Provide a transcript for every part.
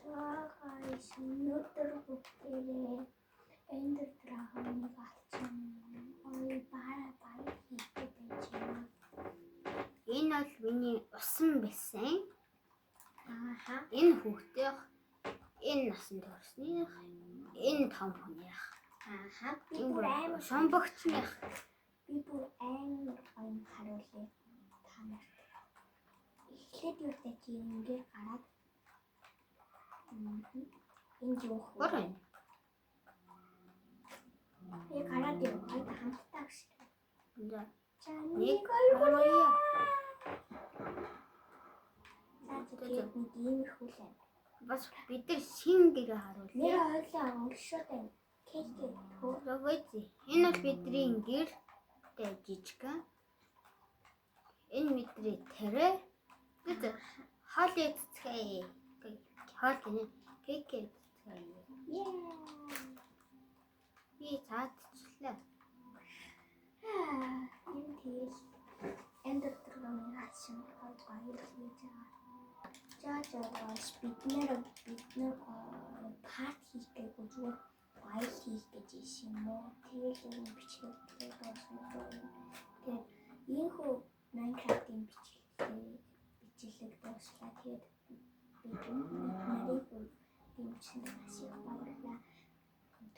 guys, өнөөдөр бүгдээрээ Ender Dragon-ыг авсан. Ой баяр хийдэг байж байна. Энэ бол миний усан байсан. Ааха. Энэ хүүхдийн энэ насан туршных, энэ том хүнийх. Ааха. Би Энэ бүр амар шомбогчных. би бүр амар гоё харуулъя та нарт. Эхлээд юу гэж ингэж гараад энэ юу вэ? Гурван. Яг гараад юу гоё хамтдаа гэж. За. Нэг хоёроо. тэгээд нэг иймэрхүү л байна. Бас бид нар шин гэрээ Нэр харуулъя. ойлоо өнгөшөөд байна. Кэкээ төө. Зогсъё. Энэ бол бидний гэр тэ жижигхэн. Энэ бидний тэрэ. Тэд хоол эцгээ. Хоол гинэ. Кэкээ эцгээ. Яа. Би цаадчлаа. Энэ тэгэл Ender Dragon-ыг авсан гоё хийж байгаа. За бид нэр парт хийх гээгүй зүгээр гоё хийх гэж ийсэн юм уу? Тэгэл энэ бичлэгээр дуусна. Тэгээд ийхүү Minecraft-ийн бичлэг дууслаа. Тэгээд бид нарыг дэмжсэн асих баярлалаа.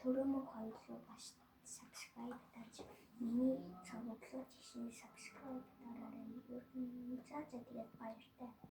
Төрөмөг хоёулаа бас subscribe тааж миний цогцлоо жишээ subscribe дараарай. За тэгээд баяртай.